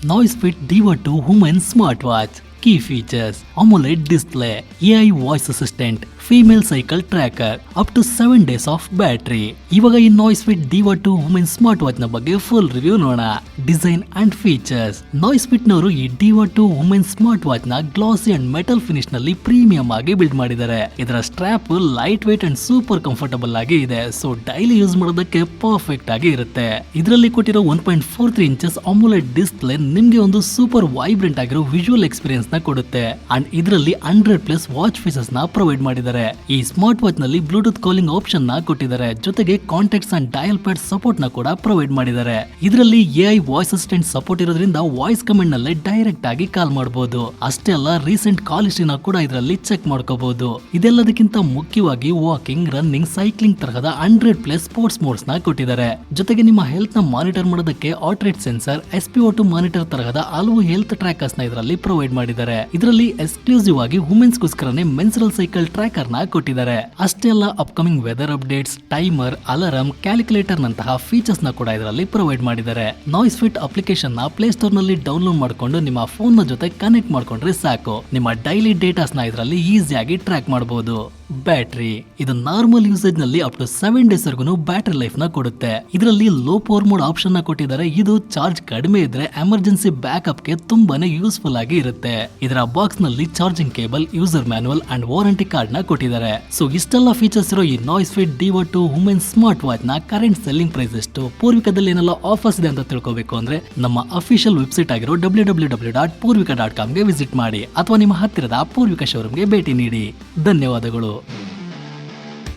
Noisefit Diva 2 Women Smartwatch. Key features: AMOLED display, AI voice assistant, female cycle tracker, up to 7 days of battery. ಇವಾಗ ಈ Noisefit Diva 2 Women Smartwatch ನ ಬಗ್ಗೆ full review ನೋಡೋಣ. Design and features. Noisefit ನವರು ಈ Diva 2 Women Smartwatch ನ ಗ್ಲಾಸಿ and metal finish ನಲ್ಲಿ premium ಆಗಿ ಬಿಲ್ಡ್ ಮಾಡಿದ್ದಾರೆ. ಇದರ strap light weight and super comfortable ಆಗಿ ಇದೆ, ಸೊ ಡೈಲಿ ಯೂಸ್ ಮಾಡೋದಕ್ಕೆ ಪರ್ಫೆಕ್ಟ್ ಆಗಿ ಇರುತ್ತೆ. ಇದರಲ್ಲಿ ಕೊಟ್ಟಿರೋ 1.43 ಇಂಚಸ್ AMOLED ಡಿಸ್ಪ್ಲೇ ನಿಮ್ಗೆ ಒಂದು ಸೂಪರ್ ವೈಬ್ರೆಂಟ್ ಆಗಿರೋ ವಿಜುವಲ್ ಎಕ್ಸ್ಪೀರಿಯನ್ಸ್ ನ ಕೊಡುತ್ತೆ. ಅಂಡ್ ಇದರಲ್ಲಿ 100+ ವಾಚ್ ಫೇಸಸ್ ನ ಪ್ರೊವೈಡ್ ಮಾಡಿದ್ದಾರೆ. ಈ ಸ್ಮಾರ್ಟ್ ವಾಚ್ ನಲ್ಲಿ ಬ್ಲೂಟೂತ್ ಕಾಲಿಂಗ್ ಆಪ್ಷನ್ ನ ಕೊಟ್ಟಿದ್ದಾರೆ, ಜೊತೆಗೆ contacts and dial pad support ನ ಕೂಡ ಪ್ರೊವೈಡ್ ಮಾಡಿದ್ದಾರೆ. ಇದರಲ್ಲಿ AI ವಾಯ್ಸ್ ಅಸಿಸ್ಟೆಂಟ್ ಸಪೋರ್ಟ್ ಇರೋದ್ರಿಂದ ವಾಯ್ಸ್ ಕಮೆಂಟ್ ನಲ್ಲೇ ಡೈರೆಕ್ಟ್ ಆಗಿ ಕಾಲ್ ಮಾಡಬಹುದು. ಅಷ್ಟೇ ಅಲ್ಲ, ರೀಸೆಂಟ್ ಕಾಲ್ ಹಿಸ್ಟ್ರಿನ ಕೂಡ ಇದರಲ್ಲಿ ಚೆಕ್ ಮಾಡ್ಕೋಬಹುದು. ಇದೆಲ್ಲದಕ್ಕಿಂತ ಮುಖ್ಯವಾಗಿ ವಾಕಿಂಗ್, ರನ್ನಿಂಗ್, ಸೈಕ್ಲಿಂಗ್ ತರಹದ 100+ ಸ್ಪೋರ್ಟ್ಸ್ ಮೋಡ್ಸ್ ನ ಕೊಟ್ಟಿದ್ದಾರೆ. ಜೊತೆಗೆ ನಿಮ್ಮ ಹೆಲ್ತ್ ನ ಮಾನಿಟರ್ ಮಾಡೋದಕ್ಕೆ ಆರ್ಟ್ ಸೆನ್ಸರ್, SpO2 ಮಾನಿಟರ್ ತರಹದ ಹಲವು ಹೆಲ್ತ್ ಟ್ರ್ಯಾಕರ್ಸ್ ನ ಇದರಲ್ಲಿ ಪ್ರೊವೈಡ್ ಮಾಡಿದ್ದಾರೆ. ಇದರಲ್ಲಿ ಎಕ್ಸ್ಕ್ಲೂಸಿವ್ ಆಗಿ ವುಮೆನ್ಸ್ ಗೋಸ್ಕರನೇ ಮೆನ್ಸುರಲ್ ಸೈಕಲ್ ಟ್ರ್ಯಾಕರ್ ನ ಕೊಟ್ಟಿದ್ದಾರೆ. ಅಷ್ಟೇ ಅಲ್ಲ, upcoming weather updates, timer, alarm, calculator ನಂತಹ ಫೀಚರ್ಸ್ ನ ಕೂಡ ಇದರಲ್ಲಿ ಪ್ರೊವೈಡ್ ಮಾಡಿದ್ದಾರೆ. Noisefit ಅಪ್ಲಿಕೇಶನ್ ನ ಪ್ಲೇ ಸ್ಟೋರ್ ನಲ್ಲಿ ಡೌನ್ಲೋಡ್ ಮಾಡಿಕೊಂಡು ನಿಮ್ಮ ಫೋನ್ ನ ಜೊತೆ ಕನೆಕ್ಟ್ ಮಾಡ್ಕೊಂಡ್ರೆ ಸಾಕು. ನಿಮ್ಮ ಡೈಲಿ ಡೇಟಾಸ್ ನ ಇದರಲ್ಲಿ ಈಸಿಯಾಗಿ ಟ್ರ್ಯಾಕ್ ಮಾಡಬಹುದು. ಬ್ಯಾಟರಿ. ಇದು ನಾರ್ಮಲ್ ಯೂಸೇಜ್ ನಲ್ಲಿ ಅಪ್ ಟು 7 ಡೇಸ್ ವರೆಗೂ ಬ್ಯಾಟರಿ ಲೈಫ್ ನ ಕೊಡುತ್ತೆ. ಇದರಲ್ಲಿ ಲೋ ಪವರ್ ಮೋಡ್ ಆಪ್ಷನ್ ನ ಕೊಟ್ಟಿದ್ದಾರೆ. ಇದು ಚಾರ್ಜ್ ಕಡಿಮೆ ಇದ್ರೆ ಎಮರ್ಜೆನ್ಸಿ ಬ್ಯಾಕಪ್ ಗೆ ತುಂಬಾನೇ ಯೂಸ್ಫುಲ್ ಆಗಿ ಇರುತ್ತೆ. ಇದರ ಬಾಕ್ಸ್ ನಲ್ಲಿ charging cable, user manual and warranty card ನ ಕೊಟ್ಟಿದ್ದಾರೆ. ಸೊ ಇಷ್ಟೆಲ್ಲ ಫೀಚರ್ಸ್ ಇರೋ ಈ Noisefit Diva 2 women smart watch ನ ಕರೆಂಟ್ ಸೆಲ್ಲಿಂಗ್ ಪ್ರೈಸ್ ಎಷ್ಟು, ಪೂರ್ವಿಕದಲ್ಲಿ ಏನೆಲ್ಲ ಆಫರ್ಸ್ ಇದೆ ಅಂತ ತಿಳ್ಕೋಬೇಕು ಅಂದ್ರೆ ನಮ್ಮ ಅಫಿಷಿಯಲ್ ವೆಬ್ಸೈಟ್ ಆಗಿರೋ www.purvika.com ಗೆ ವಿಸಿಟ್ ಮಾಡಿ, ಅಥವಾ ನಿಮ್ಮ ಹತ್ತಿರದ ಪೂರ್ವಿಕ ಶೋರೂಮ್ ಗೆ ಭೇಟಿ ನೀಡಿ. ಧನ್ಯವಾದಗಳು.